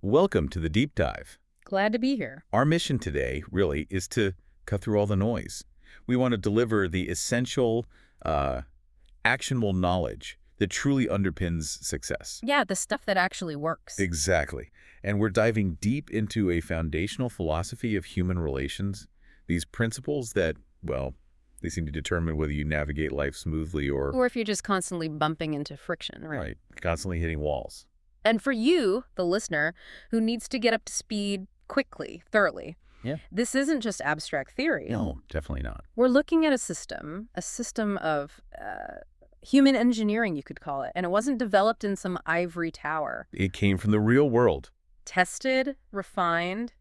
Welcome to the Deep Dive. Glad to be here. Our mission today, really, is to cut through all the noise. We want to deliver the essential, actionable knowledge that truly underpins success. Yeah, the stuff that actually works. Exactly. And we're diving deep into a foundational philosophy of human relations, these principles that, well, they seem to determine whether you navigate life smoothly Or if you're just constantly bumping into friction, right? Constantly hitting walls. And for you, the listener, who needs to get up to speed quickly, thoroughly, this isn't just abstract theory. No, definitely not. We're looking at a system of human engineering, you could call it. And it wasn't developed in some ivory tower. It came from the real world. Tested, refined,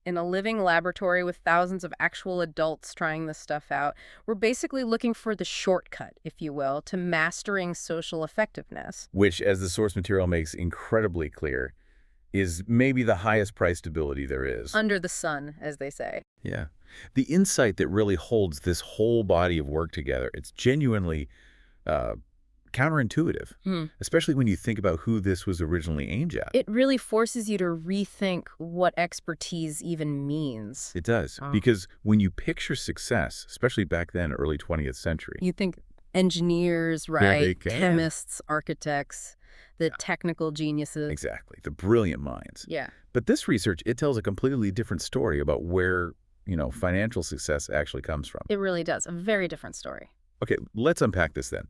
in a living laboratory with thousands of actual adults trying this stuff out. We're basically looking for the shortcut, if you will, to mastering social effectiveness. Which, as the source material makes incredibly clear, is maybe the highest priced ability there is. Under the sun, as they say. Yeah. The insight that really holds this whole body of work together, it's genuinely counterintuitive, especially when you think about who this was originally aimed at. It really forces you to rethink what expertise even means. It does, because when you picture success, especially back then, early 20th century. You think engineers, right? Chemists, architects, the technical geniuses. Exactly, the brilliant minds. Yeah. But this research, it tells a completely different story about where, financial success actually comes from. It really does. A very different story. Okay, let's unpack this then.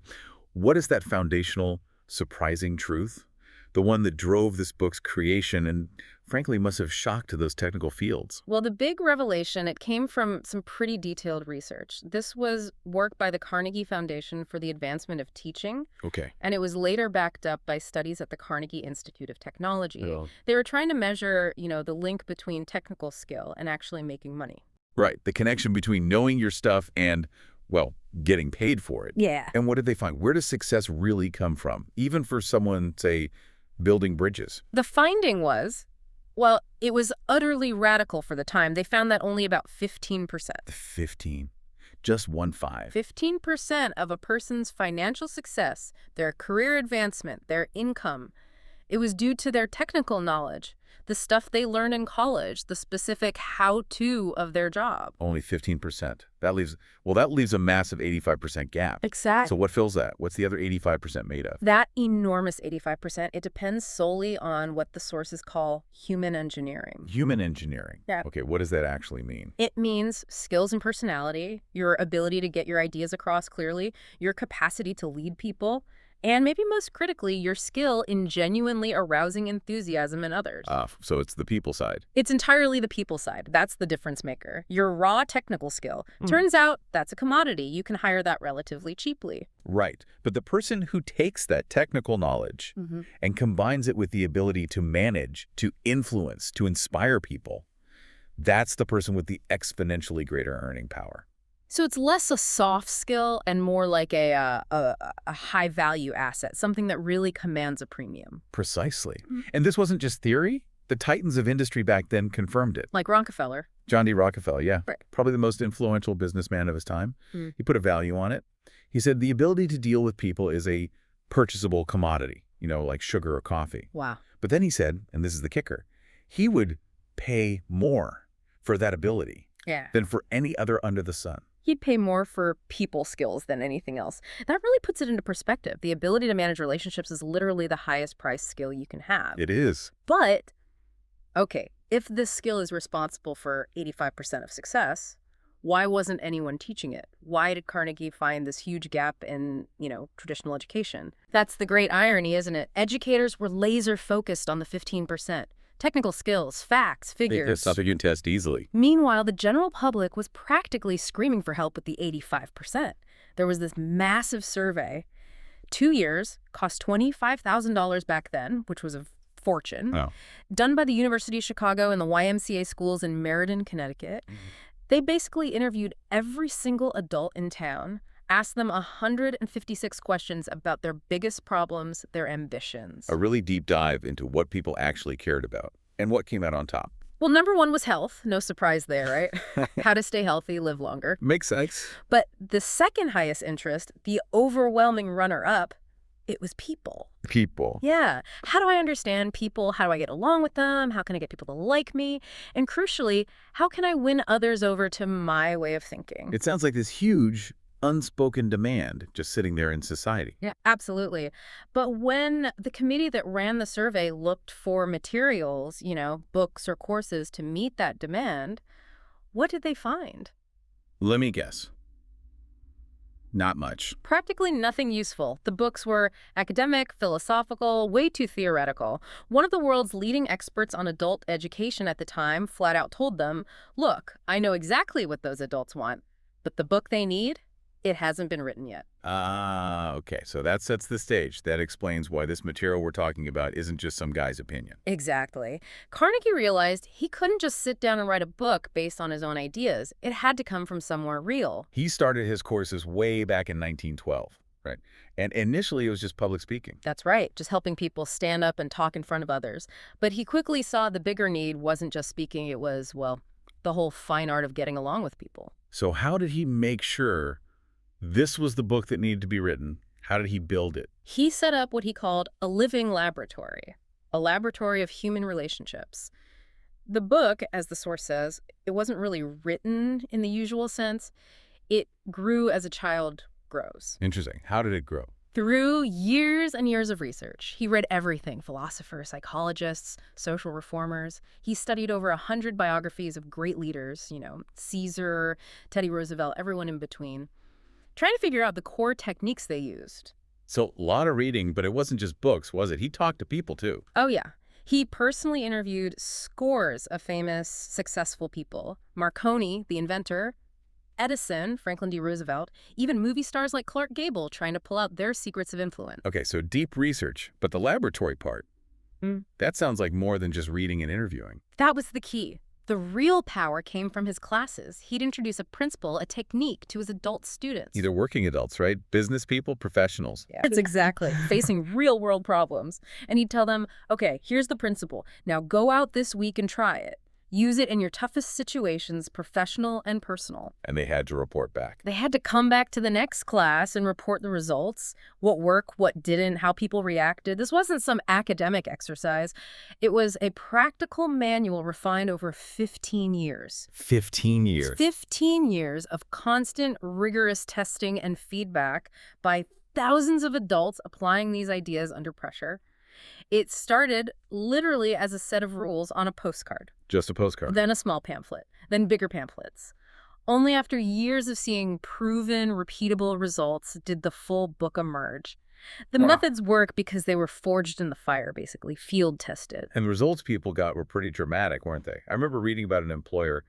What is that foundational, surprising truth? The one that drove this book's creation and, frankly, must have shocked those technical fields. Well, the big revelation, it came from some pretty detailed research. This was work by the Carnegie Foundation for the Advancement of Teaching. Okay. And it was later backed up by studies at the Carnegie Institute of Technology. Yeah. They were trying to measure, the link between technical skill and actually making money. Right. The connection between knowing your stuff and, well, getting paid for it. Yeah. And what did they find? Where does success really come from? Even for someone, say, building bridges. The finding was, well, it was utterly radical for the time. They found that only about 15%. 15. Just 1/5. 15% of a person's financial success, their career advancement, their income, it was due to their technical knowledge, the stuff they learned in college, the specific how-to of their job. Only 15%. That leaves a massive 85% gap. Exactly. So what fills that? What's the other 85% made of? That enormous 85%, it depends solely on what the sources call human engineering. Human engineering. Yeah. Okay, what does that actually mean? It means skills and personality, your ability to get your ideas across clearly, your capacity to lead people, and maybe most critically, your skill in genuinely arousing enthusiasm in others. So it's the people side. It's entirely the people side. That's the difference maker. Your raw technical skill. Turns out that's a commodity. You can hire that relatively cheaply. Right. But the person who takes that technical knowledge and combines it with the ability to manage, to influence, to inspire people, that's the person with the exponentially greater earning power. So it's less a soft skill and more like a high-value asset, something that really commands a premium. Precisely. And this wasn't just theory. The titans of industry back then confirmed it. Like Rockefeller. John D. Rockefeller, yeah. Right. Probably the most influential businessman of his time. He put a value on it. He said the ability to deal with people is a purchasable commodity, like sugar or coffee. Wow. But then he said, and this is the kicker, he would pay more for that ability than for any other under the sun. He'd pay more for people skills than anything else. That really puts it into perspective. The ability to manage relationships is literally the highest priced skill you can have. It is. But, okay, if this skill is responsible for 85% of success, why wasn't anyone teaching it? Why did Carnegie find this huge gap in, traditional education? That's the great irony, isn't it? Educators were laser focused on the 15%. Technical skills, facts, figures. It's something you can test easily. Meanwhile, the general public was practically screaming for help with the 85%. There was this massive survey. 2 years, cost $25,000 back then, which was a fortune. Oh. Done by the University of Chicago and the YMCA schools in Meriden, Connecticut. They basically interviewed every single adult in town, asked them 156 questions about their biggest problems, their ambitions. A really deep dive into what people actually cared about and what came out on top. Well, number one was health. No surprise there, right? How to stay healthy, live longer. Makes sense. But the second highest interest, the overwhelming runner-up, it was people. People. Yeah. How do I understand people? How do I get along with them? How can I get people to like me? And crucially, how can I win others over to my way of thinking? It sounds like this huge, unspoken demand just sitting there in society. Yeah, absolutely. But when the committee that ran the survey looked for materials, books or courses to meet that demand, what did they find? Let me guess. Not much. Practically nothing useful. The books were academic, philosophical, way too theoretical. One of the world's leading experts on adult education at the time flat out told them, look, I know exactly what those adults want, but the book they need, it hasn't been written yet. Okay. So that sets the stage. That explains why this material we're talking about isn't just some guy's opinion. Exactly. Carnegie realized he couldn't just sit down and write a book based on his own ideas. It had to come from somewhere real. He started his courses way back in 1912, right? And initially it was just public speaking. That's right, just helping people stand up and talk in front of others. But he quickly saw the bigger need wasn't just speaking, it was, well, the whole fine art of getting along with people. So how did he make sure this was the book that needed to be written? How did he build it? He set up what he called a living laboratory, a laboratory of human relationships. The book, as the source says, it wasn't really written in the usual sense. It grew as a child grows. Interesting. How did it grow? Through years and years of research, he read everything: philosophers, psychologists, social reformers. He studied over 100 biographies of great leaders, Caesar, Teddy Roosevelt, everyone in between, trying to figure out the core techniques they used. So a lot of reading, but it wasn't just books, was it? He talked to people too. Oh, yeah. He personally interviewed scores of famous, successful people. Marconi, the inventor, Edison, Franklin D. Roosevelt, even movie stars like Clark Gable trying to pull out their secrets of influence. Okay, so deep research, but the laboratory part, that sounds like more than just reading and interviewing. That was the key. The real power came from his classes. He'd introduce a principle, a technique to his adult students. Either working adults, right? Business people, professionals. Yeah. It's exactly. Facing real world problems. And he'd tell them, okay, here's the principle. Now go out this week and try it. Use it in your toughest situations, professional and personal. And they had to report back. They had to come back to the next class and report the results, what worked, what didn't, how people reacted. This wasn't some academic exercise. It was a practical manual refined over 15 years. 15 years. 15 years of constant, rigorous testing and feedback by thousands of adults applying these ideas under pressure. It started literally as a set of rules on a postcard. Just a postcard. Then a small pamphlet. Then bigger pamphlets. Only after years of seeing proven, repeatable results did the full book emerge. The methods work because they were forged in the fire, basically, field tested. And the results people got were pretty dramatic, weren't they? I remember reading about an employer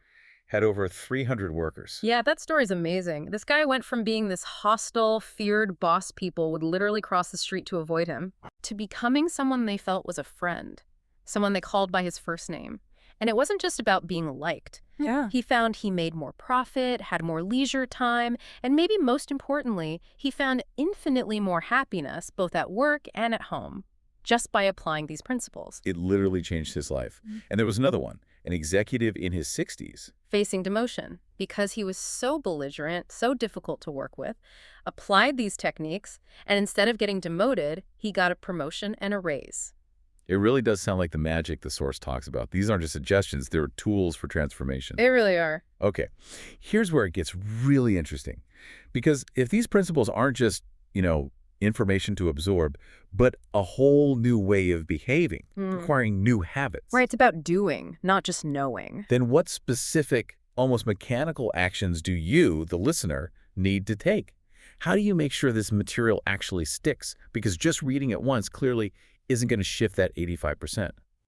had over 300 workers. Yeah, that story's amazing. This guy went from being this hostile, feared boss people would literally cross the street to avoid him, to becoming someone they felt was a friend, someone they called by his first name. And it wasn't just about being liked. Yeah. He found he made more profit, had more leisure time, and maybe most importantly, he found infinitely more happiness both at work and at home, just by applying these principles. It literally changed his life. And there was another one, an executive in his 60s. Facing demotion, because he was so belligerent, so difficult to work with, applied these techniques, and instead of getting demoted, he got a promotion and a raise. It really does sound like the magic the source talks about. These aren't just suggestions, they're tools for transformation. They really are. Okay, here's where it gets really interesting. Because if these principles aren't just, information to absorb, but a whole new way of behaving, requiring new habits. Right, it's about doing, not just knowing. Then what specific, almost mechanical actions do you, the listener, need to take? How do you make sure this material actually sticks? Because just reading it once clearly isn't going to shift that 85%.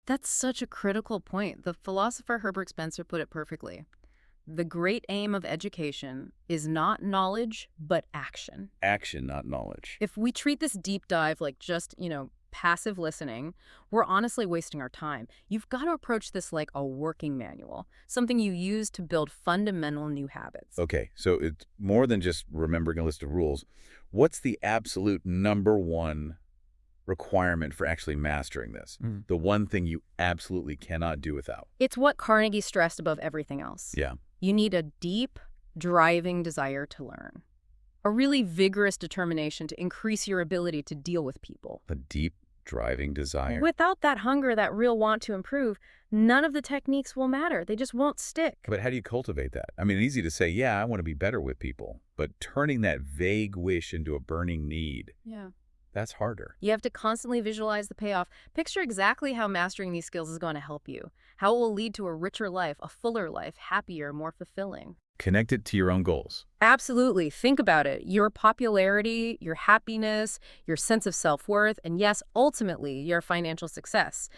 That's such a critical point. The philosopher Herbert Spencer put it perfectly. The great aim of education is not knowledge, but action. Action, not knowledge. If we treat this deep dive like just, passive listening, we're honestly wasting our time. You've got to approach this like a working manual, something you use to build fundamental new habits. Okay, so it's more than just remembering a list of rules. What's the absolute number one requirement for actually mastering this? The one thing you absolutely cannot do without? It's what Carnegie stressed above everything else. Yeah. You need a deep, driving desire to learn. a really vigorous determination to increase your ability to deal with people. A deep, driving desire. Without that hunger, that real want to improve, none of the techniques will matter. They just won't stick. But how do you cultivate that? I mean, it's easy to say, yeah, I want to be better with people, but turning that vague wish into a burning need, Yeah. that's harder. You have to constantly visualize the payoff. Picture exactly how mastering these skills is going to help you, how it will lead to a richer life, a fuller life, happier, more fulfilling. Connect it to your own goals. Absolutely. Think about it. Your popularity, your happiness, your sense of self-worth, and yes, ultimately, your financial success.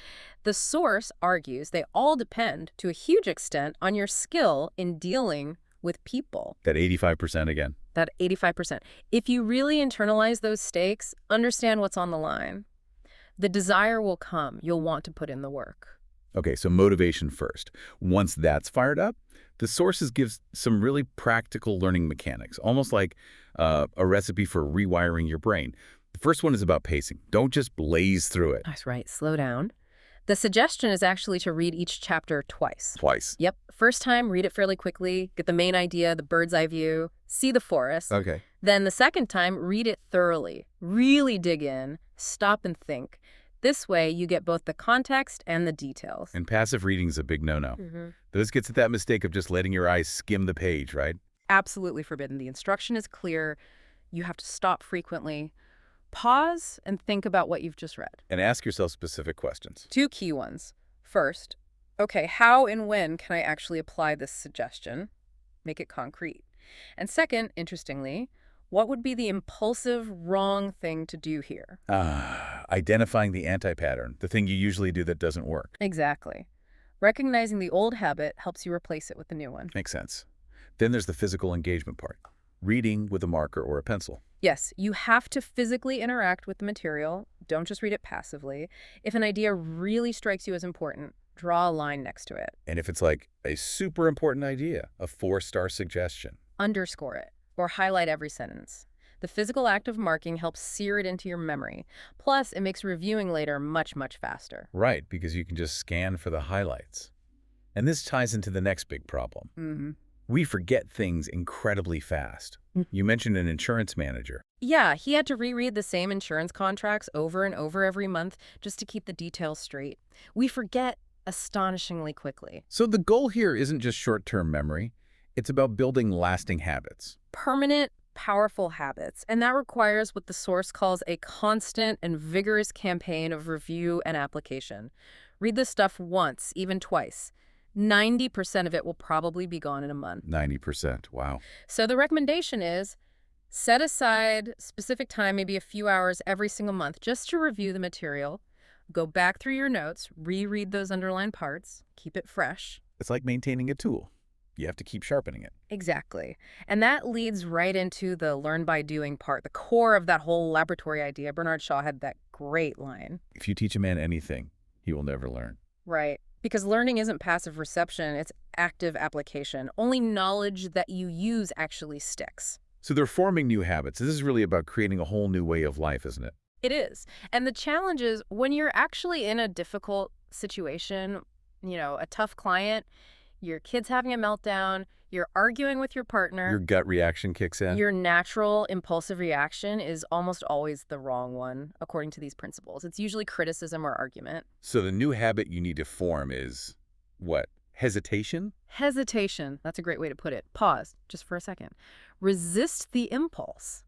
The source argues they all depend, to a huge extent, on your skill in dealing with people. That 85% again. That 85%. If you really internalize those stakes, understand what's on the line, the desire will come. You'll want to put in the work. Okay, so motivation first. Once that's fired up, the sources gives some really practical learning mechanics, almost like a recipe for rewiring your brain. The first one is about pacing. Don't just blaze through it. That's right. Slow down. The suggestion is actually to read each chapter twice. Twice. Yep. First time, read it fairly quickly, get the main idea, the bird's eye view, see the forest. Okay. Then the second time, read it thoroughly. Really dig in, stop and think. This way, you get both the context and the details. And passive reading is a big no-no. This gets at that mistake of just letting your eyes skim the page, right? Absolutely forbidden. The instruction is clear. You have to stop frequently, pause, and think about what you've just read. And ask yourself specific questions. 2 key ones. First, okay, how and when can I actually apply this suggestion? Make it concrete. And second, interestingly, what would be the impulsive, wrong thing to do here? Identifying the anti-pattern, the thing you usually do that doesn't work. Exactly. Recognizing the old habit helps you replace it with the new one. Makes sense. Then there's the physical engagement part. Reading with a marker or a pencil. Yes, you have to physically interact with the material. Don't just read it passively. If an idea really strikes you as important, draw a line next to it. And if it's like a super important idea, a 4-star suggestion. Underscore it or highlight every sentence. The physical act of marking helps sear it into your memory. Plus, it makes reviewing later much, much faster. Right, because you can just scan for the highlights. And this ties into the next big problem. We forget things incredibly fast. You mentioned an insurance manager. Yeah, he had to reread the same insurance contracts over and over every month just to keep the details straight. We forget astonishingly quickly. So the goal here isn't just short-term memory. It's about building lasting habits. Permanent, powerful habits. And that requires what the source calls a constant and vigorous campaign of review and application. Read this stuff once, even twice. 90% of it will probably be gone in a month. 90%, wow. So the recommendation is set aside specific time, maybe a few hours every single month, just to review the material. Go back through your notes, reread those underlined parts, keep it fresh. It's like maintaining a tool. You have to keep sharpening it. Exactly. And that leads right into the learn by doing part, the core of that whole laboratory idea. Bernard Shaw had that great line. If you teach a man anything, he will never learn. Right. Because learning isn't passive reception, it's active application. Only knowledge that you use actually sticks. So they're forming new habits. This is really about creating a whole new way of life, isn't it? It is. And the challenge is when you're actually in a difficult situation, a tough client, your kid's having a meltdown, you're arguing with your partner. Your gut reaction kicks in. Your natural impulsive reaction is almost always the wrong one, according to these principles. It's usually criticism or argument. So the new habit you need to form is what? Hesitation? Hesitation. That's a great way to put it. Pause just for a second. Resist the impulse.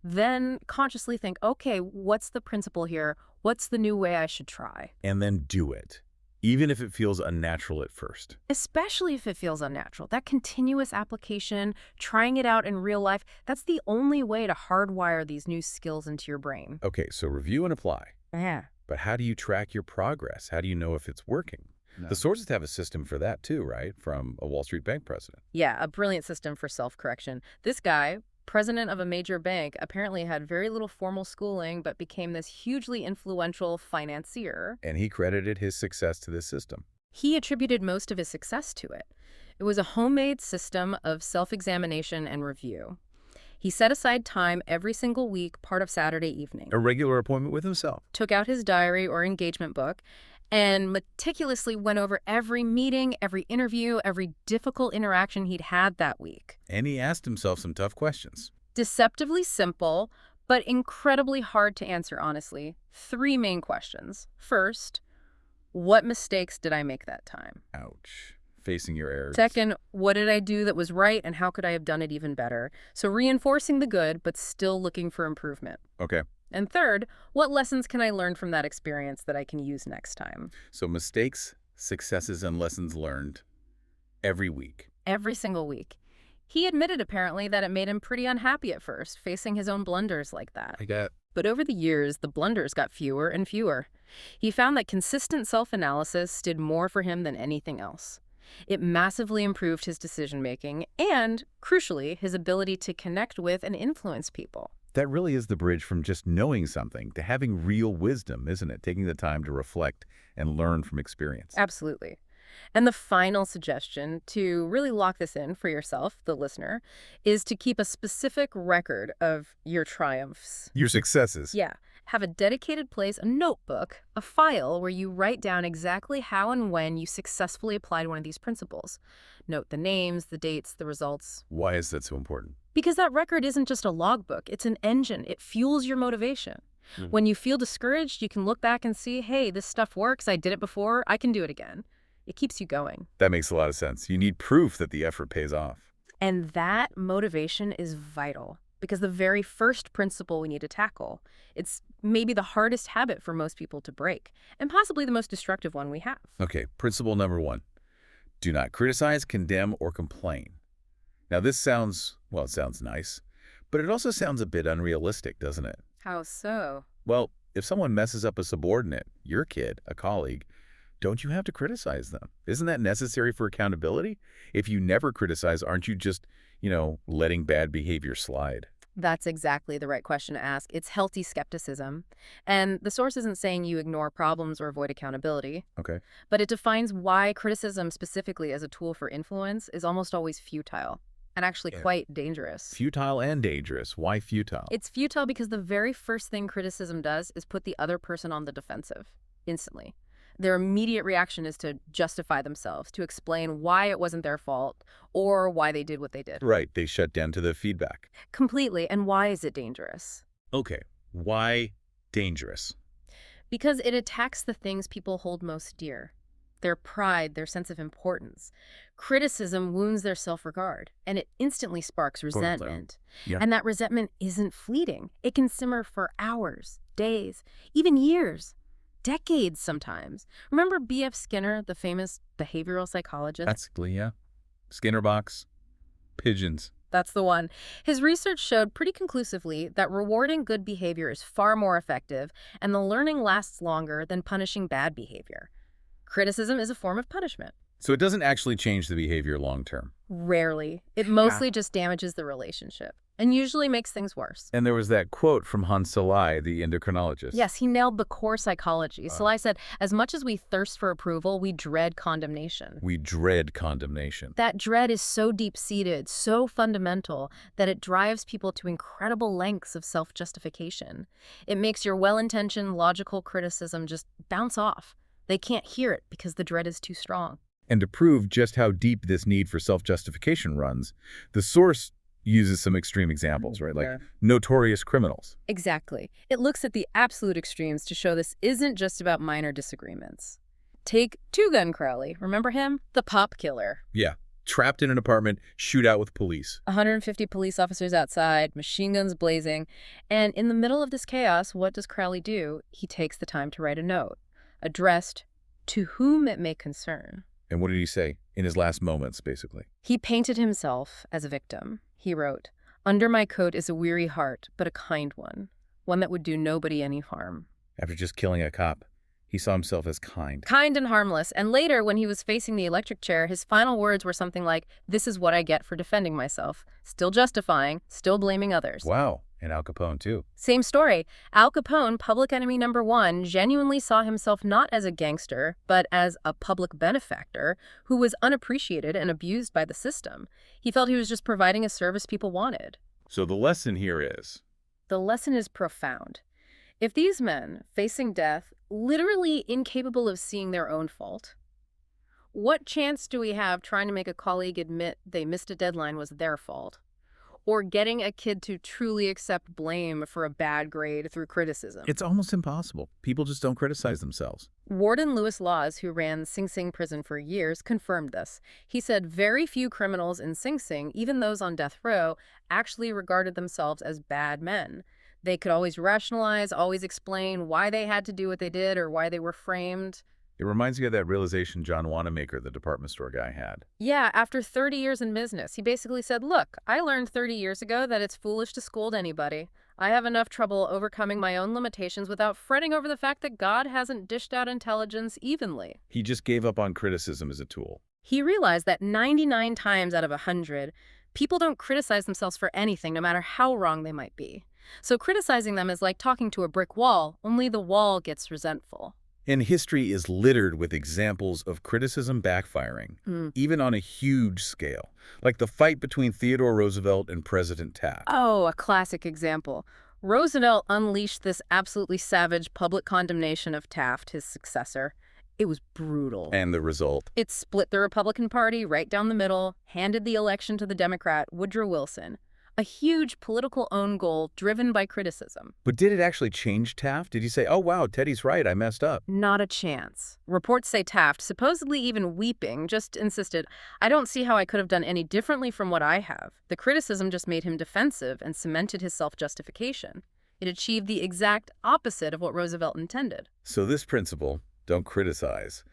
Then consciously think, okay, what's the principle here? What's the new way I should try? And then do it, even if it feels unnatural at first. Especially if it feels unnatural. That continuous application, trying it out in real life, that's the only way to hardwire these new skills into your brain. Okay, so review and apply. Yeah. But how do you track your progress? How do you know if it's working? No. The sources have a system for that too, right? From a Wall Street bank president. Yeah, a brilliant system for self-correction. This guy, president of a major bank, apparently had very little formal schooling, but became this hugely influential financier. And he credited his success to this system. He attributed most of his success to it. It was a homemade system of self-examination and review. He set aside time every single week, part of Saturday evening. A regular appointment with himself. Took out his diary or engagement book and meticulously went over every meeting, every interview, every difficult interaction he'd had that week. And he asked himself some tough questions. Deceptively simple, but incredibly hard to answer honestly. 3 main questions. First, what mistakes did I make that time? Ouch. Facing your errors. Second, what did I do that was right and how could I have done it even better? So reinforcing the good, but still looking for improvement. Okay. And third, what lessons can I learn from that experience that I can use next time? So mistakes, successes, and lessons learned every week. Every single week. He admitted apparently that it made him pretty unhappy at first, facing his own blunders like that. I get. But over the years, the blunders got fewer and fewer. He found that consistent self-analysis did more for him than anything else. It massively improved his decision-making and, crucially, his ability to connect with and influence people. That really is the bridge from just knowing something to having real wisdom, isn't it? Taking the time to reflect and learn from experience. Absolutely. And the final suggestion to really lock this in for yourself, the listener, is to keep a specific record of your triumphs. Your successes. Yeah. Have a dedicated place, a notebook, a file where you write down exactly how and when you successfully applied one of these principles. Note the names, the dates, the results. Why is that so important? Because that record isn't just a logbook, it's an engine. It fuels your motivation. When you feel discouraged, you can look back and see, hey, this stuff works, I did it before, I can do it again. It keeps you going. That makes a lot of sense. You need proof that the effort pays off. And that motivation is vital because the very first principle we need to tackle, it's maybe the hardest habit for most people to break and possibly the most destructive one we have. Okay, principle number 1. Do not criticize, condemn, or complain. Now this sounds, well, it sounds nice, but it also sounds a bit unrealistic, doesn't it? How so? Well, if someone messes up a subordinate, your kid, a colleague, don't you have to criticize them? Isn't that necessary for accountability? If you never criticize, aren't you just, letting bad behavior slide? That's exactly the right question to ask. It's healthy skepticism. And the source isn't saying you ignore problems or avoid accountability. Okay. But it defines why criticism specifically as a tool for influence is almost always futile and actually quite dangerous. Futile and dangerous. Why futile? It's futile because the very first thing criticism does is put the other person on the defensive instantly. Their immediate reaction is to justify themselves, to explain why it wasn't their fault or why they did what they did. Right, they shut down to the feedback. Completely. And why is it dangerous? Okay, why dangerous? Because it attacks the things people hold most dear. Their pride, their sense of importance. Criticism wounds their self-regard, and it instantly sparks resentment. Yeah. And that resentment isn't fleeting. It can simmer for hours, days, even years. Decades sometimes. Remember B.F. Skinner, the famous behavioral psychologist? Basically, yeah. Skinner box, pigeons. That's the one. His research showed pretty conclusively that rewarding good behavior is far more effective and the learning lasts longer than punishing bad behavior. Criticism is a form of punishment. So it doesn't actually change the behavior long term. Rarely. It mostly just damages the relationship and usually makes things worse. And there was that quote from Hans Selye, the endocrinologist. Yes, he nailed the core psychology. Selye said, as much as we thirst for approval, we dread condemnation. We dread condemnation. That dread is so deep-seated, so fundamental, that it drives people to incredible lengths of self-justification. It makes your well-intentioned, logical criticism just bounce off. They can't hear it because the dread is too strong. And to prove just how deep this need for self-justification runs, the source uses some extreme examples, right? Like notorious criminals. Exactly. It looks at the absolute extremes to show this isn't just about minor disagreements. Take Two-Gun Crowley. Remember him? The pop killer. Yeah. Trapped in an apartment, shootout with police. 150 police officers outside, machine guns blazing. And in the middle of this chaos, what does Crowley do? He takes the time to write a note, addressed to whom it may concern. And what did he say? In his last moments, basically. He painted himself as a victim. He wrote, "Under my coat is a weary heart, but a kind one that would do nobody any harm." After just killing a cop, he saw himself as kind. Kind and harmless. And later, when he was facing the electric chair, his final words were something like, "This is what I get for defending myself." Still justifying, still blaming others. Wow. And Al Capone, too. Same story. Al Capone, public enemy number 1, genuinely saw himself not as a gangster, but as a public benefactor who was unappreciated and abused by the system. He felt he was just providing a service people wanted. So the lesson here is? The lesson is profound. If these men, facing death, literally incapable of seeing their own fault, what chance do we have trying to make a colleague admit they missed a deadline was their fault? or getting a kid to truly accept blame for a bad grade through criticism. It's almost impossible. People just don't criticize themselves. Warden Lewis Laws, who ran Sing Sing prison for years, confirmed this. He said very few criminals in Sing Sing, even those on death row, actually regarded themselves as bad men. They could always rationalize, always explain why they had to do what they did or why they were framed. It reminds me of that realization John Wanamaker, the department store guy, had. Yeah, after 30 years in business, he basically said, look, I learned 30 years ago that it's foolish to scold anybody. I have enough trouble overcoming my own limitations without fretting over the fact that God hasn't dished out intelligence evenly. He just gave up on criticism as a tool. He realized that 99 times out of 100, people don't criticize themselves for anything, no matter how wrong they might be. So criticizing them is like talking to a brick wall, only the wall gets resentful. And history is littered with examples of criticism backfiring, even on a huge scale, like the fight between Theodore Roosevelt and President Taft. Oh, a classic example. Roosevelt unleashed this absolutely savage public condemnation of Taft, his successor. It was brutal. And the result? It split the Republican Party right down the middle, handed the election to the Democrat, Woodrow Wilson. A huge political own goal driven by criticism. But did it actually change Taft? Did he say, oh, wow, Teddy's right, I messed up? Not a chance. Reports say Taft, supposedly even weeping, just insisted, I don't see how I could have done any differently from what I have. The criticism just made him defensive and cemented his self-justification. It achieved the exact opposite of what Roosevelt intended. So this principle, don't criticize,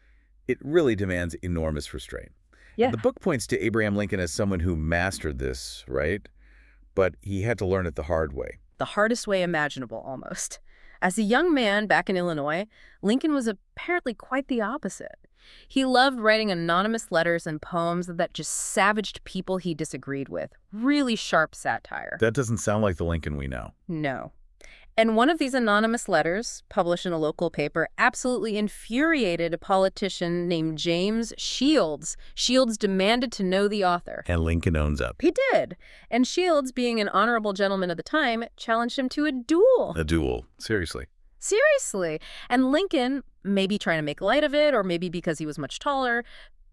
it really demands enormous restraint. Yeah. And the book points to Abraham Lincoln as someone who mastered this, right? But he had to learn it the hard way. The hardest way imaginable, almost. As a young man back in Illinois, Lincoln was apparently quite the opposite. He loved writing anonymous letters and poems that just savaged people he disagreed with. Really sharp satire. That doesn't sound like the Lincoln we know. No. And one of these anonymous letters, published in a local paper, absolutely infuriated a politician named James Shields. Shields demanded to know the author. And Lincoln owns up. He did. And Shields, being an honorable gentleman of the time, challenged him to a duel. A duel. Seriously. Seriously. And Lincoln, maybe trying to make light of it, or maybe because he was much taller,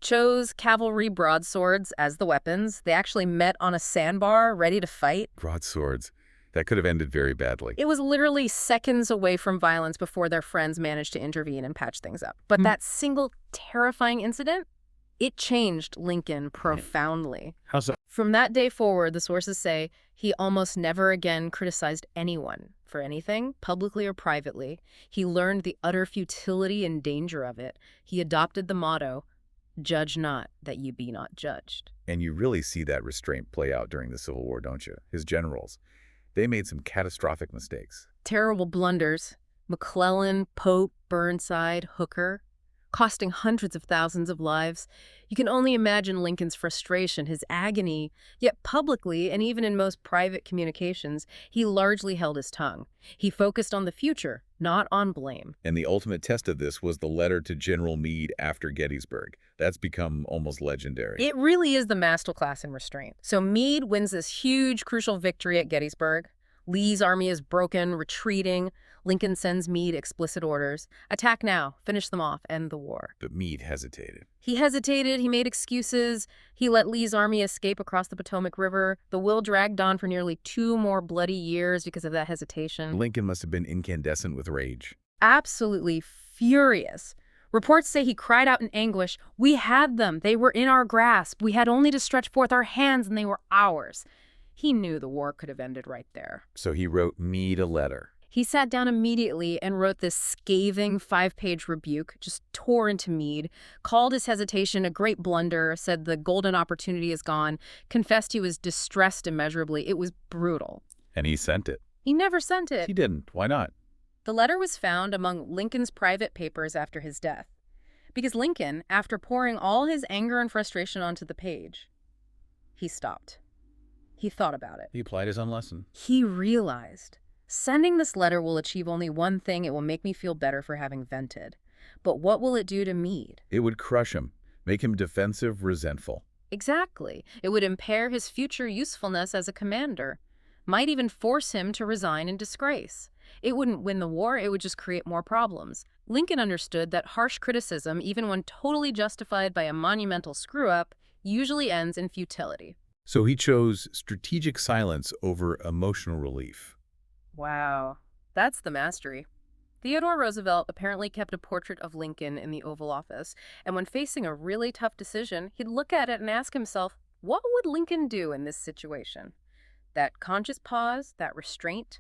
chose cavalry broadswords as the weapons. They actually met on a sandbar, ready to fight. Broadswords. That could have ended very badly. It was literally seconds away from violence before their friends managed to intervene and patch things up. But that single terrifying incident, it changed Lincoln profoundly. How so? From that day forward, the sources say, he almost never again criticized anyone for anything, publicly or privately. He learned the utter futility and danger of it. He adopted the motto, judge not, that you be not judged. And you really see that restraint play out during the Civil War, don't you? His generals. They made some catastrophic mistakes. Terrible blunders. McClellan, Pope, Burnside, Hooker, costing hundreds of thousands of lives. You can only imagine Lincoln's frustration, his agony. Yet publicly, and even in most private communications, he largely held his tongue. He focused on the future, not on blame. And the ultimate test of this was the letter to General Meade after Gettysburg. That's become almost legendary. It really is the masterclass in restraint. So Meade wins this huge, crucial victory at Gettysburg. Lee's army is broken, retreating. Lincoln sends Meade explicit orders. Attack now, finish them off, end the war. But Meade hesitated. He hesitated, he made excuses. He let Lee's army escape across the Potomac River. The will dragged on for nearly 2 more bloody years because of that hesitation. Lincoln must have been incandescent with rage. Absolutely furious. Reports say he cried out in anguish, "We had them. They were in our grasp. We had only to stretch forth our hands and they were ours." He knew the war could have ended right there. So he wrote Meade a letter. He sat down immediately and wrote this scathing 5-page rebuke, just tore into Meade, called his hesitation a great blunder, said the golden opportunity is gone, confessed he was distressed immeasurably. It was brutal. And he sent it. He never sent it. He didn't. Why not? The letter was found among Lincoln's private papers after his death. Because Lincoln, after pouring all his anger and frustration onto the page, he stopped. He thought about it. He applied his own lesson. He realized, sending this letter will achieve only one thing. It will make me feel better for having vented. But what will it do to Meade? It would crush him, make him defensive, resentful. Exactly. It would impair his future usefulness as a commander. Might even force him to resign in disgrace. It wouldn't win the war, it would just create more problems. Lincoln understood that harsh criticism, even when totally justified by a monumental screw-up, usually ends in futility. So he chose strategic silence over emotional relief. Wow, that's the mastery. Theodore Roosevelt apparently kept a portrait of Lincoln in the Oval Office, and when facing a really tough decision, he'd look at it and ask himself, what would Lincoln do in this situation? That conscious pause, that restraint,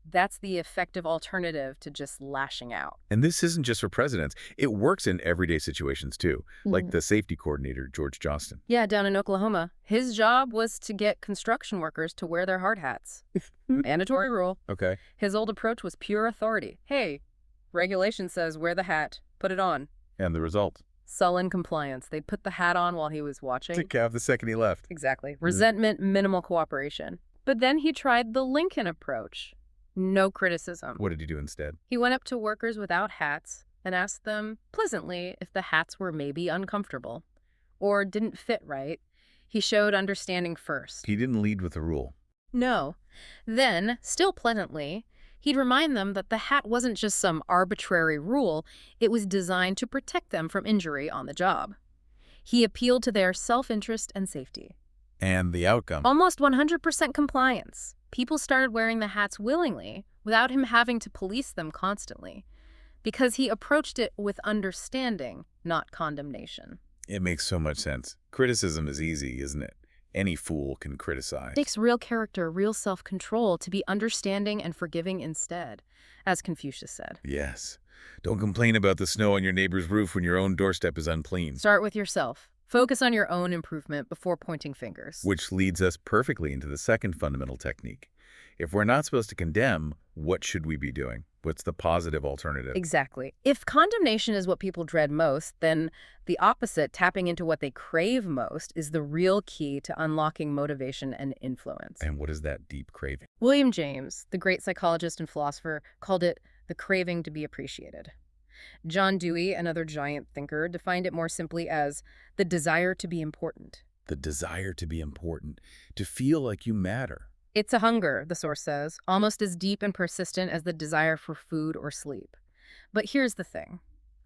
that's the effective alternative to just lashing out. And this isn't just for presidents. It works in everyday situations, too, like the safety coordinator, George Johnston. Yeah, down in Oklahoma. His job was to get construction workers to wear their hard hats. Mandatory rule. Okay. His old approach was pure authority. Hey, regulation says wear the hat. Put it on. And the result? Sullen compliance. They'd put the hat on while he was watching. Took half the second he left. Exactly. Resentment, minimal cooperation. But then he tried the Lincoln approach. No criticism. What did he do instead? He went up to workers without hats and asked them pleasantly if the hats were maybe uncomfortable or didn't fit right. He showed understanding first. He didn't lead with a rule. No. Then, still pleasantly, he'd remind them that the hat wasn't just some arbitrary rule, it was designed to protect them from injury on the job. He appealed to their self-interest and safety. And the outcome? Almost 100% compliance. People started wearing the hats willingly, without him having to police them constantly, because he approached it with understanding, not condemnation. It makes so much sense. Criticism is easy, isn't it? Any fool can criticize. It takes real character, real self-control to be understanding and forgiving instead, as Confucius said. Yes. Don't complain about the snow on your neighbor's roof when your own doorstep is unclean. Start with yourself. Focus on your own improvement before pointing fingers. Which leads us perfectly into the second fundamental technique. If we're not supposed to condemn, what should we be doing? What's the positive alternative? Exactly. If condemnation is what people dread most, then the opposite, tapping into what they crave most, is the real key to unlocking motivation and influence. And what is that deep craving? William James, the great psychologist and philosopher, called it the craving to be appreciated. John Dewey, another giant thinker, defined it more simply as the desire to be important. The desire to be important, to feel like you matter. It's a hunger, the source says, almost as deep and persistent as the desire for food or sleep. But here's the thing.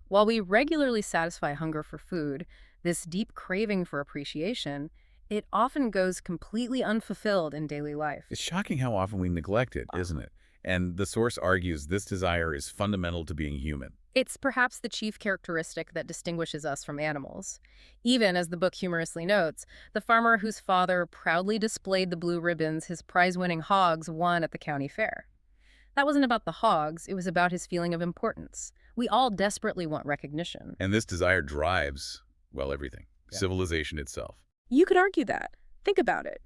While we regularly satisfy hunger for food, this deep craving for appreciation, it often goes completely unfulfilled in daily life. It's shocking how often we neglect it, isn't it? And the source argues this desire is fundamental to being human. It's perhaps the chief characteristic that distinguishes us from animals. Even, as the book humorously notes, the farmer whose father proudly displayed the blue ribbons his prize-winning hogs won at the county fair. That wasn't about the hogs, it was about his feeling of importance. We all desperately want recognition. And this desire drives, well, everything. Yeah. Civilization itself. You could argue that. Think about it.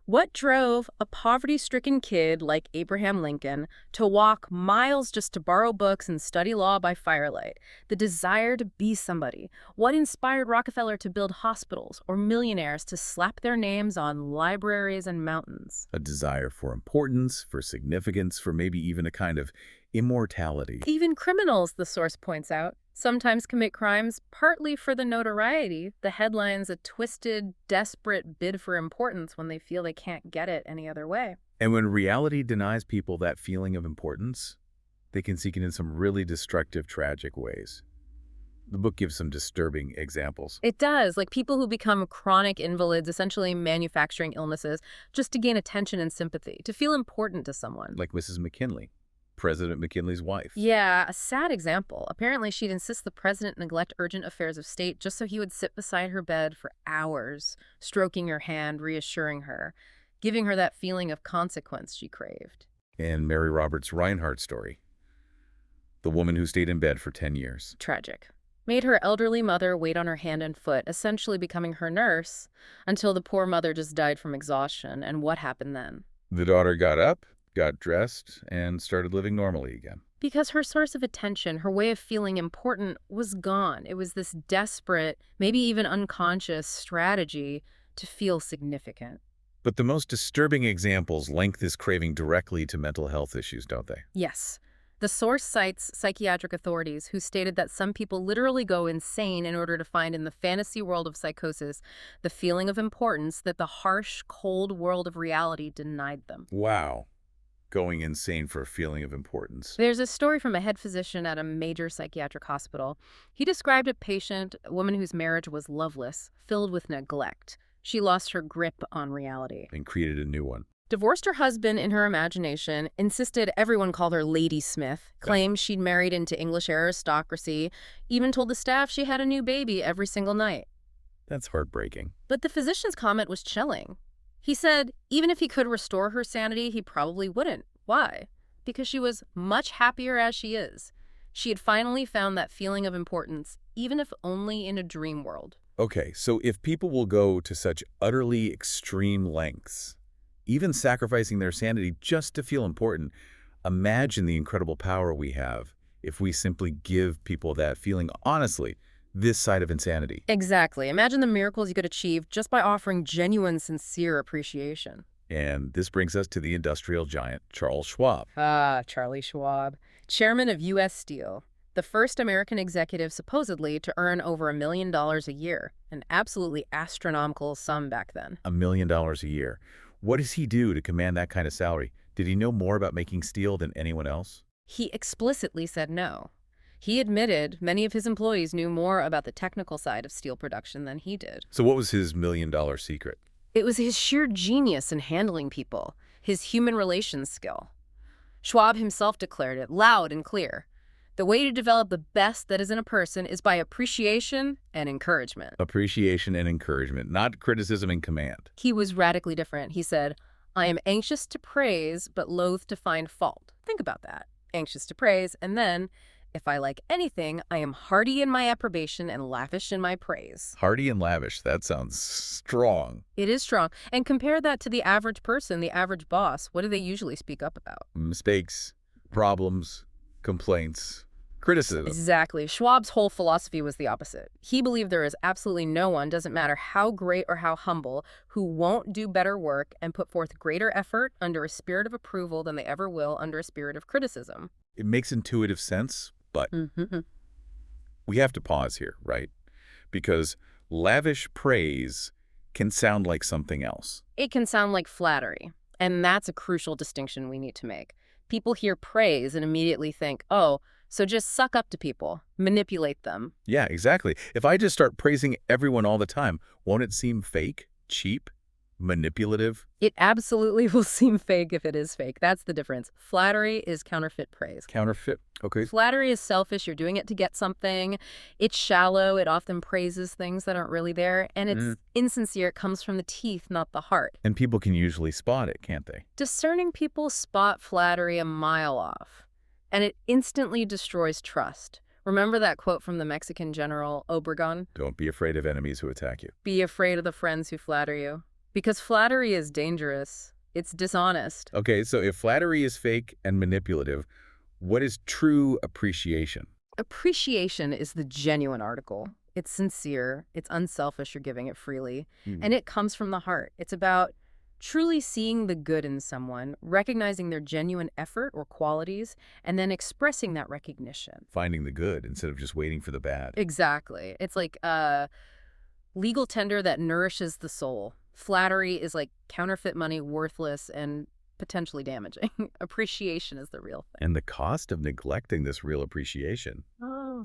What drove a poverty-stricken kid like Abraham Lincoln to walk miles just to borrow books and study law by firelight? The desire to be somebody. What inspired Rockefeller to build hospitals or millionaires to slap their names on libraries and mountains? A desire for importance, for significance, for maybe even a kind of immortality. Even criminals, the source points out, sometimes commit crimes partly for the notoriety. The headline's a twisted, desperate bid for importance when they feel they can't get it any other way. And when reality denies people that feeling of importance, they can seek it in some really destructive, tragic ways. The book gives some disturbing examples. It does, like people who become chronic invalids, essentially manufacturing illnesses, just to gain attention and sympathy, to feel important to someone. Like Mrs. McKinley, President McKinley's wife. Yeah, a sad example. Apparently, she'd insist the president neglect urgent affairs of state just so he would sit beside her bed for hours, stroking her hand, reassuring her, giving her that feeling of consequence she craved. And Mary Roberts Reinhardt's story, the woman who stayed in bed for 10 years. Tragic. Made her elderly mother wait on her hand and foot, essentially becoming her nurse, until the poor mother just died from exhaustion. And what happened then? The daughter got up, got dressed, and started living normally again. Because her source of attention, her way of feeling important, was gone. It was this desperate, maybe even unconscious strategy to feel significant. But the most disturbing examples link this craving directly to mental health issues, don't they? Yes. The source cites psychiatric authorities who stated that some people literally go insane in order to find in the fantasy world of psychosis the feeling of importance that the harsh, cold world of reality denied them. Wow. Going insane for a feeling of importance. There's a story from a head physician at a major psychiatric hospital. He described a patient, a woman whose marriage was loveless, filled with neglect. She lost her grip on reality. And created a new one. Divorced her husband in her imagination, insisted everyone called her Lady Smith, claimed she'd married into English aristocracy, even told the staff she had a new baby every single night. That's heartbreaking. But the physician's comment was chilling. He said even if he could restore her sanity, he probably wouldn't. Why? Because she was much happier as she is. She had finally found that feeling of importance, even if only in a dream world. Okay, so if people will go to such utterly extreme lengths, even sacrificing their sanity just to feel important, imagine the incredible power we have if we simply give people that feeling honestly, this side of insanity. Exactly. Imagine the miracles you could achieve just by offering genuine, sincere appreciation. And this brings us to the industrial giant, Charles Schwab. Ah, Charlie Schwab, chairman of U.S. Steel, the first American executive supposedly to earn over $1 million a year, an absolutely astronomical sum back then. $1 million a year. What does he do to command that kind of salary? Did he know more about making steel than anyone else? He explicitly said no. He admitted many of his employees knew more about the technical side of steel production than he did. So what was his $1 million secret? It was his sheer genius in handling people, his human relations skill. Schwab himself declared it loud and clear. The way to develop the best that is in a person is by appreciation and encouragement. Appreciation and encouragement, not criticism and command. He was radically different. He said, I am anxious to praise, but loath to find fault. Think about that. Anxious to praise, and then, if I like anything, I am hearty in my approbation and lavish in my praise. Hearty and lavish, that sounds strong. It is strong. And compare that to the average person, the average boss. What do they usually speak up about? Mistakes, problems, complaints, criticism. Exactly. Schwab's whole philosophy was the opposite. He believed there is absolutely no one, doesn't matter how great or how humble, who won't do better work and put forth greater effort under a spirit of approval than they ever will under a spirit of criticism. It makes intuitive sense, but we have to pause here, right? Because lavish praise can sound like something else. It can sound like flattery, and that's a crucial distinction we need to make. People hear praise and immediately think, oh, so just suck up to people, manipulate them. Yeah, exactly. If I just start praising everyone all the time, won't it seem fake, cheap, manipulative? It absolutely will seem fake if it is fake. That's the difference. Flattery is counterfeit praise. Counterfeit? Okay. Flattery is selfish. You're doing it to get something. It's shallow. It often praises things that aren't really there. And it's insincere. It comes from the teeth, not the heart. And people can usually spot it, can't they? Discerning people spot flattery a mile off. And it instantly destroys trust. Remember that quote from the Mexican general Obregon? Don't be afraid of enemies who attack you. Be afraid of the friends who flatter you. Because flattery is dangerous. It's dishonest. Okay, so if flattery is fake and manipulative, what is true appreciation? Appreciation is the genuine article. It's sincere. It's unselfish. You're giving it freely. And it comes from the heart. It's about truly seeing the good in someone, recognizing their genuine effort or qualities, and then expressing that recognition. Finding the good instead of just waiting for the bad. Exactly. It's like a legal tender that nourishes the soul. Flattery is like counterfeit money, worthless and potentially damaging. Appreciation is the real thing. And the cost of neglecting this real appreciation,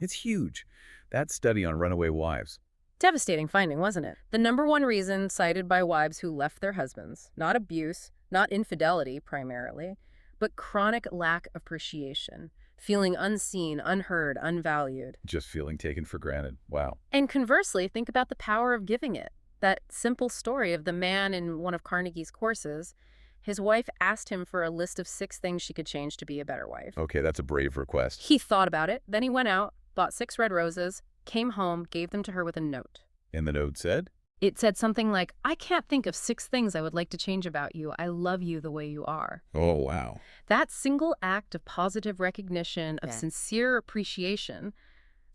it's huge. That study on runaway wives. Devastating finding, wasn't it? The #1 reason cited by wives who left their husbands, not abuse, not infidelity primarily, but chronic lack of appreciation, feeling unseen, unheard, unvalued. Just feeling taken for granted. Wow. And conversely, think about the power of giving it. That simple story of the man in one of Carnegie's courses. His wife asked him for a list of 6 things she could change to be a better wife. Okay, that's a brave request. He thought about it. Then he went out, bought 6 red roses, came home, gave them to her with a note. And the note said? It said something like, I can't think of 6 things I would like to change about you. I love you the way you are. Oh, wow. That single act of positive recognition, of sincere appreciation,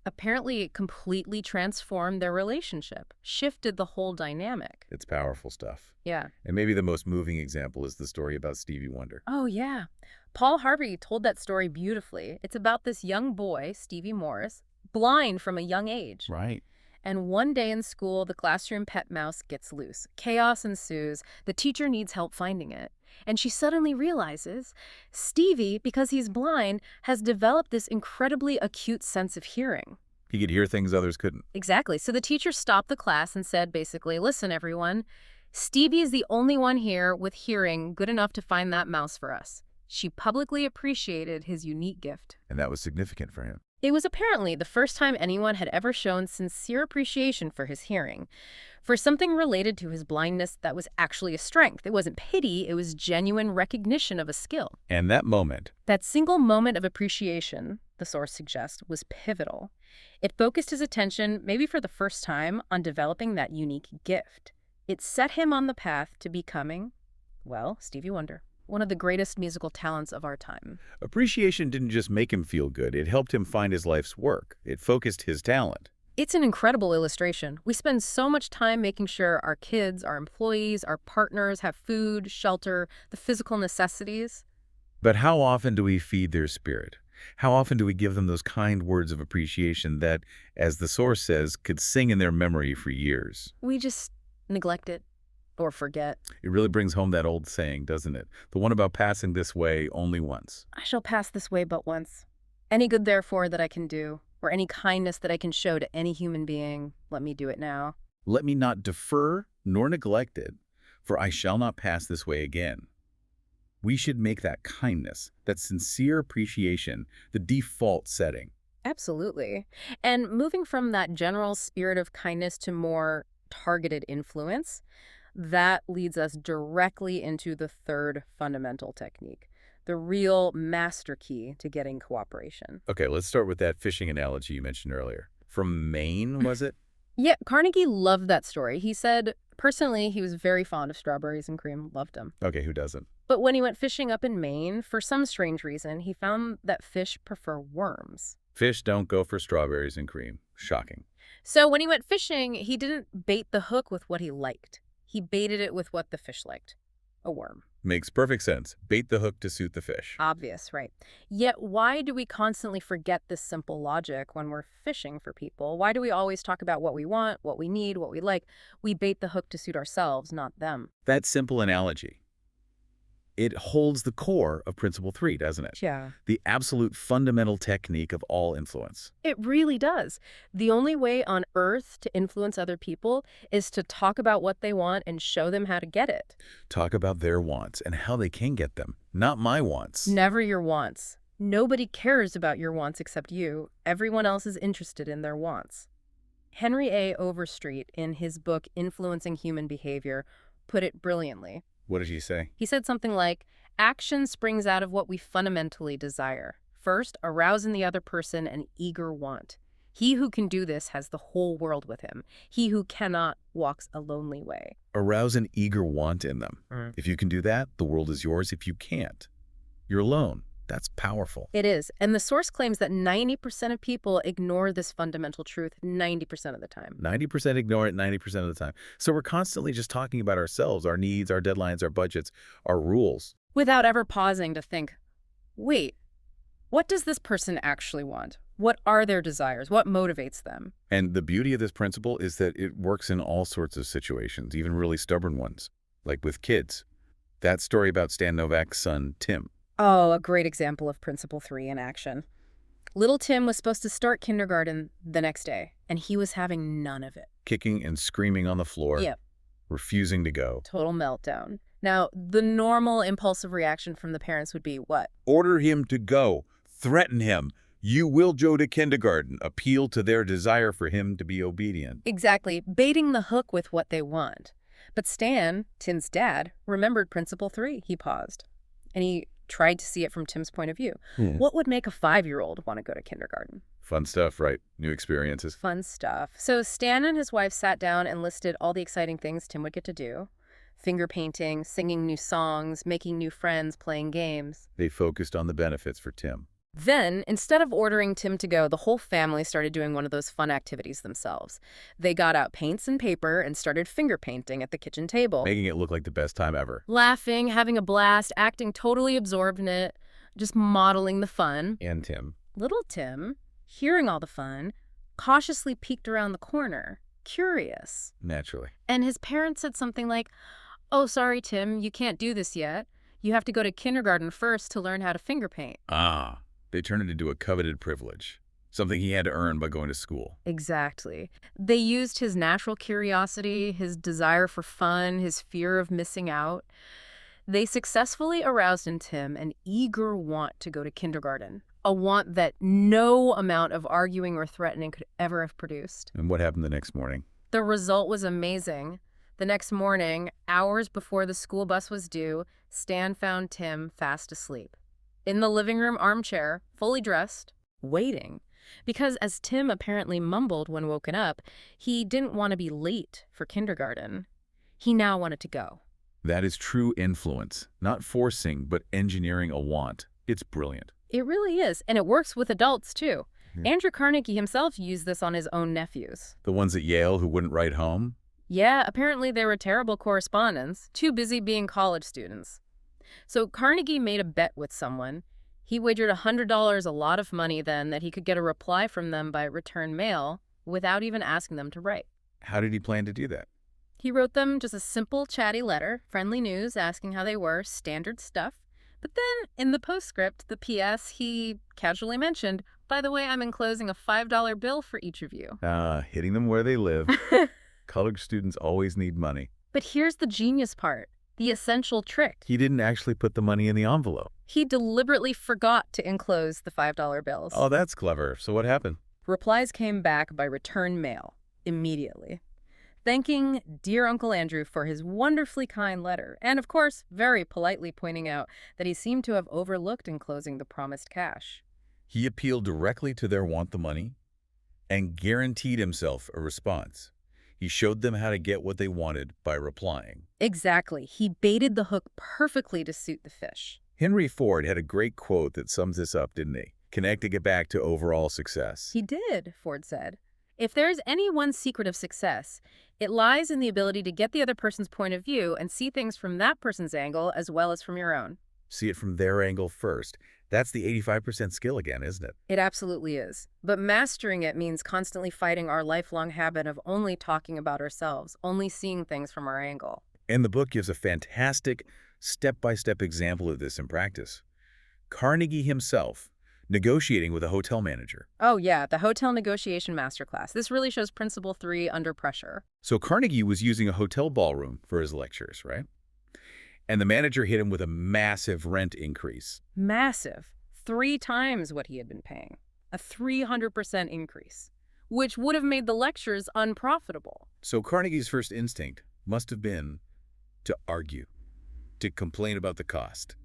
apparently completely transformed their relationship, shifted the whole dynamic. It's powerful stuff. Yeah. And maybe the most moving example is the story about Stevie Wonder. Oh, yeah. Paul Harvey told that story beautifully. It's about this young boy, Stevie Morris, blind from a young age. Right. And one day in school, the classroom pet mouse gets loose. Chaos ensues. The teacher needs help finding it. And she suddenly realizes Stevie, because he's blind, has developed this incredibly acute sense of hearing. He could hear things others couldn't. Exactly. So the teacher stopped the class and said, basically, listen, everyone, Stevie is the only one here with hearing good enough to find that mouse for us. She publicly appreciated his unique gift. And that was significant for him. It was apparently the first time anyone had ever shown sincere appreciation for his hearing, for something related to his blindness that was actually a strength. It wasn't pity, it was genuine recognition of a skill. And that moment, That single moment of appreciation, the source suggests, was pivotal. It focused his attention, maybe for the first time, on developing that unique gift. It set him on the path to becoming, well, Stevie Wonder, one of the greatest musical talents of our time. appreciation didn't just make him feel good. It helped him find his life's work. It focused his talent. It's an incredible illustration. We spend so much time making sure our kids, our employees, our partners have food, shelter, the physical necessities. But how often do we feed their spirit? How often do we give them those kind words of appreciation that, as the source says, could sing in their memory for years? We just neglect it or forget. It really brings home that old saying, doesn't it? The one about passing this way only once. I shall pass this way but once. Any good, therefore, that I can do, or any kindness that I can show to any human being, let me do it now. Let me not defer nor neglect it, for I shall not pass this way again. We should make that kindness, that sincere appreciation, the default setting. Absolutely. And moving from that general spirit of kindness to more targeted influence, that leads us directly into the third fundamental technique, the real master key to getting cooperation. Okay, let's start with that fishing analogy you mentioned earlier. From Maine, was it? Yeah, Carnegie loved that story. He said, personally, he was very fond of strawberries and cream, loved them. Okay, who doesn't? But when he went fishing up in Maine, for some strange reason, he found that fish prefer worms. Fish don't go for strawberries and cream. Shocking. So when he went fishing, he didn't bait the hook with what he liked. He baited it with what the fish liked, a worm. Makes perfect sense. Bait the hook to suit the fish. Obvious, right? Yet why do we constantly forget this simple logic when we're fishing for people? Why do we always talk about what we want, what we need, what we like? We bait the hook to suit ourselves, not them. That simple analogy, it holds the core of Principle 3, doesn't it? Yeah. The absolute fundamental technique of all influence. It really does. The only way on earth to influence other people is to talk about what they want and show them how to get it. Talk about their wants and how they can get them, not my wants. Never your wants. Nobody cares about your wants except you. Everyone else is interested in their wants. Henry A. Overstreet, in his book Influencing Human Behavior, put it brilliantly. What did he say? He said something like, action springs out of what we fundamentally desire. First, arouse in the other person an eager want. He who can do this has the whole world with him. He who cannot walks a lonely way. Arouse an eager want in them. If you can do that, the world is yours. If you can't, you're alone. That's powerful. It is. And the source claims that 90% of people ignore this fundamental truth 90% of the time. 90% ignore it 90% of the time. So we're constantly just talking about ourselves, our needs, our deadlines, our budgets, our rules. Without ever pausing to think, wait, what does this person actually want? What are their desires? What motivates them? And the beauty of this principle is that it works in all sorts of situations, even really stubborn ones, like with kids. That story about Stan Novak's son, Tim. Oh, a great example of Principle 3 in action. Little Tim was supposed to start kindergarten the next day, and he was having none of it. Kicking and screaming on the floor. Yep. Refusing to go. Total meltdown. Now, the normal impulsive reaction from the parents would be what? Order him to go. Threaten him. You will go to kindergarten. Appeal to their desire for him to be obedient. Exactly, baiting the hook with what they want. But Stan, Tim's dad, remembered Principle 3. He paused, and he tried to see it from Tim's point of view. What would make a 5-year-old want to go to kindergarten? Fun stuff, right? New experiences. Fun stuff. So Stan and his wife sat down and listed all the exciting things Tim would get to do. Finger painting, singing new songs, making new friends, playing games. They focused on the benefits for Tim. Then, instead of ordering Tim to go, the whole family started doing one of those fun activities themselves. They got out paints and paper and started finger painting at the kitchen table. Making it look like the best time ever. Laughing, having a blast, acting totally absorbed in it, just modeling the fun. And Tim. Little Tim, hearing all the fun, cautiously peeked around the corner, curious. Naturally. And his parents said something like, "Oh, sorry, Tim, you can't do this yet. You have to go to kindergarten first to learn how to finger paint." Ah. They turned it into a coveted privilege. Something he had to earn by going to school. Exactly. They used his natural curiosity, his desire for fun, his fear of missing out. They successfully aroused in Tim an eager want to go to kindergarten, a want that no amount of arguing or threatening could ever have produced. And what happened the next morning? The result was amazing. The next morning, hours before the school bus was due, Stan found Tim fast asleep. In the living room armchair, fully dressed, waiting. Because as Tim apparently mumbled when woken up, he didn't want to be late for kindergarten. He now wanted to go. That is true influence. Not forcing, but engineering a want. It's brilliant. It really is, and it works with adults, too. Andrew Carnegie himself used this on his own nephews. The ones at Yale who wouldn't write home? Yeah, apparently they were terrible correspondents, too busy being college students. So Carnegie made a bet with someone. He wagered $100, a lot of money then, that he could get a reply from them by return mail without even asking them to write. How did he plan to do that? He wrote them just a simple, chatty letter, friendly news, asking how they were, standard stuff. But then, in the postscript, the P.S., he casually mentioned, by the way, I'm enclosing a $5 bill for each of you. Hitting them where they live. College students always need money. But here's the genius part, the essential trick. He didn't actually put the money in the envelope. He deliberately forgot to enclose the $5 bills. Oh, that's clever. So what happened? Replies came back by return mail, immediately. Thanking dear Uncle Andrew for his wonderfully kind letter, and of course, very politely pointing out that he seemed to have overlooked enclosing the promised cash. He appealed directly to their want the money and guaranteed himself a response. He showed them how to get what they wanted by replying. Exactly. He baited the hook perfectly to suit the fish. Henry Ford had a great quote that sums this up, didn't he? Connecting it back to overall success. He did, Ford said. If there's any one secret of success, it lies in the ability to get the other person's point of view and see things from that person's angle as well as from your own. See it from their angle first. That's the 85% skill again, isn't it? It absolutely is. But mastering it means constantly fighting our lifelong habit of only talking about ourselves, only seeing things from our angle. And the book gives a fantastic step-by-step example of this in practice. Carnegie himself negotiating with a hotel manager. Oh yeah, the Hotel Negotiation Masterclass. This really shows Principle 3 under pressure. So Carnegie was using a hotel ballroom for his lectures, right? And the manager hit him with a massive rent increase. Massive. 3 times what he had been paying. A 300% increase, which would have made the lectures unprofitable. So Carnegie's first instinct must have been to argue, to complain about the cost,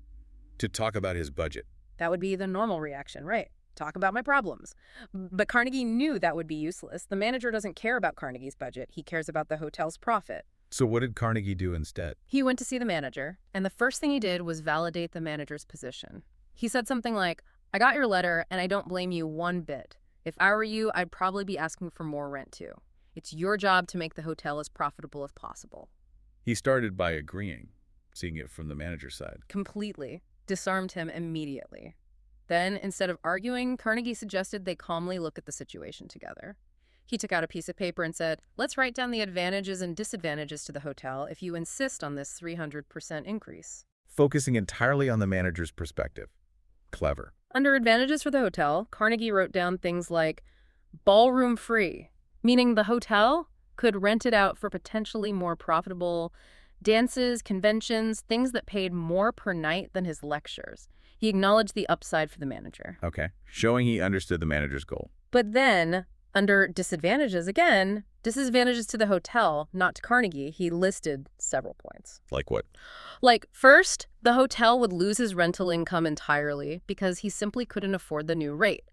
to talk about his budget. That would be the normal reaction, right? Talk about my problems. But Carnegie knew that would be useless. The manager doesn't care about Carnegie's budget. He cares about the hotel's profit. So what did Carnegie do instead? He went to see the manager, and the first thing he did was validate the manager's position. He said something like, I got your letter, and I don't blame you one bit. If I were you, I'd probably be asking for more rent too. It's your job to make the hotel as profitable as possible. He started by agreeing, seeing it from the manager's side. Completely. Disarmed him immediately. Then, instead of arguing, Carnegie suggested they calmly look at the situation together. He took out a piece of paper and said, let's write down the advantages and disadvantages to the hotel if you insist on this 300% increase. Focusing entirely on the manager's perspective. Clever. Under advantages for the hotel, Carnegie wrote down things like ballroom free, meaning the hotel could rent it out for potentially more profitable dances, conventions, things that paid more per night than his lectures. He acknowledged the upside for the manager. Okay. Showing he understood the manager's goal. But then, under disadvantages again, disadvantages to the hotel, not to Carnegie, he listed several points. Like what? Like, first, the hotel would lose his rental income entirely because he simply couldn't afford the new rate.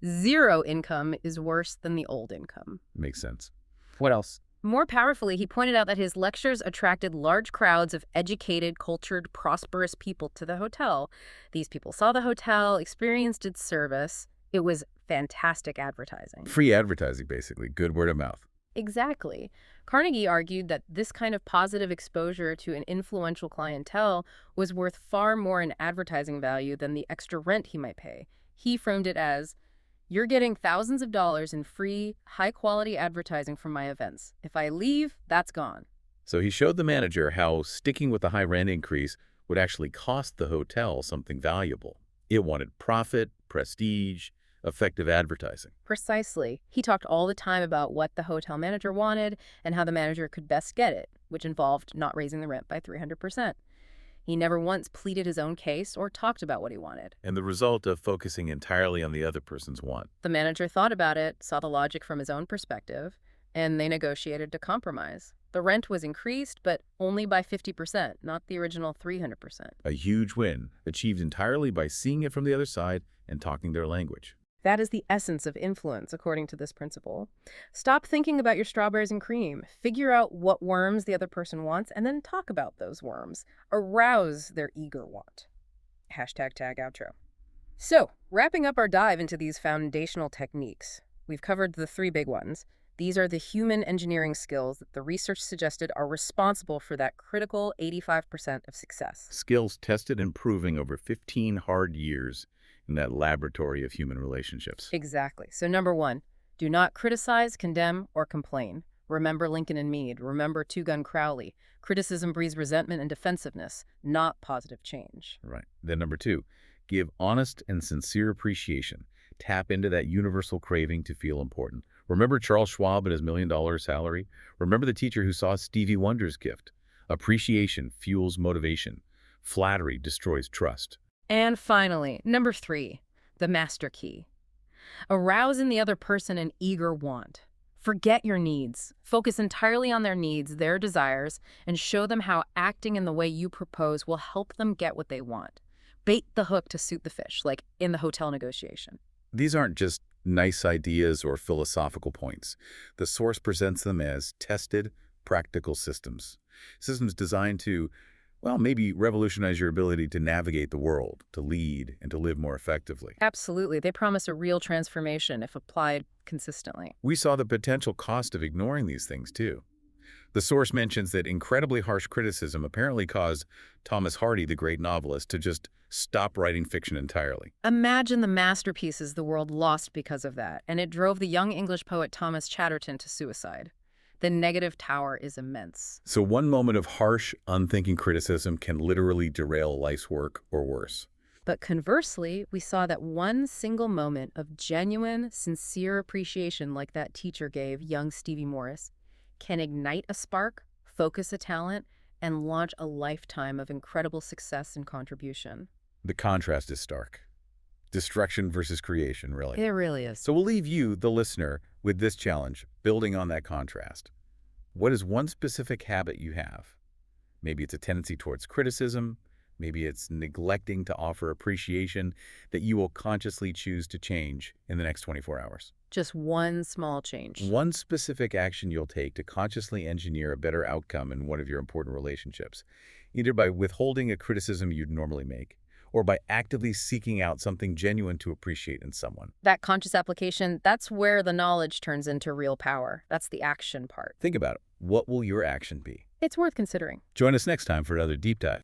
0 income is worse than the old income. Makes sense. What else? More powerfully, he pointed out that his lectures attracted large crowds of educated, cultured, prosperous people to the hotel. These people saw the hotel, experienced its service. It was fantastic advertising. Free advertising, basically. Good word of mouth. Exactly. Carnegie argued that this kind of positive exposure to an influential clientele was worth far more in advertising value than the extra rent he might pay. He framed it as, you're getting thousands of dollars in free, high-quality advertising from my events. If I leave, that's gone. So he showed the manager how sticking with the high rent increase would actually cost the hotel something valuable. It wanted profit, prestige, Effective advertising. Precisely. He talked all the time about what the hotel manager wanted and how the manager could best get it, which involved not raising the rent by 300%. He never once pleaded his own case or talked about what he wanted. And the result of focusing entirely on the other person's want. The manager thought about it, saw the logic from his own perspective, and they negotiated to compromise. The rent was increased, but only by 50%, not the original 300%. A huge win, achieved entirely by seeing it from the other side and talking their language. That is the essence of influence, according to this principle. Stop thinking about your strawberries and cream. Figure out what worms the other person wants, and then talk about those worms. Arouse their eager want. Hashtag tag outro. So, wrapping up our dive into these foundational techniques, we've covered the three big ones. These are the human engineering skills that the research suggested are responsible for that critical 85% of success. Skills tested and proving over 15 hard years in that laboratory of human relationships. Exactly. So number one, do not criticize, condemn, or complain. Remember Lincoln and Meade. Remember Two-Gun Crowley. Criticism breeds resentment and defensiveness, not positive change. Right. Then number two, give honest and sincere appreciation. Tap into that universal craving to feel important. Remember Charles Schwab and his $1 million salary? Remember the teacher who saw Stevie Wonder's gift? Appreciation fuels motivation. Flattery destroys trust. And finally, number three, the master key. Arouse in the other person an eager want. Forget your needs. Focus entirely on their needs, their desires, and show them how acting in the way you propose will help them get what they want. Bait the hook to suit the fish, like in the hotel negotiation. These aren't just nice ideas or philosophical points. The source presents them as tested, practical systems. Systems designed to, well, maybe revolutionize your ability to navigate the world, to lead, and to live more effectively. Absolutely. They promise a real transformation if applied consistently. We saw the potential cost of ignoring these things, too. The source mentions that incredibly harsh criticism apparently caused Thomas Hardy, the great novelist, to just stop writing fiction entirely. Imagine the masterpieces the world lost because of that, and it drove the young English poet Thomas Chatterton to suicide. The negative tower is immense. So one moment of harsh, unthinking criticism can literally derail life's work or worse. But conversely, we saw that one single moment of genuine, sincere appreciation like that teacher gave young Stevie Morris can ignite a spark, focus a talent, and launch a lifetime of incredible success and contribution. The contrast is stark. Destruction versus creation, really. It really is. So we'll leave you, the listener, with this challenge, building on that contrast. What is one specific habit you have? Maybe it's a tendency towards criticism. Maybe it's neglecting to offer appreciation that you will consciously choose to change in the next 24 hours. Just one small change. One specific action you'll take to consciously engineer a better outcome in one of your important relationships, either by withholding a criticism you'd normally make, or by actively seeking out something genuine to appreciate in someone. That conscious application, that's where the knowledge turns into real power. That's the action part. Think about it. What will your action be? It's worth considering. Join us next time for another deep dive.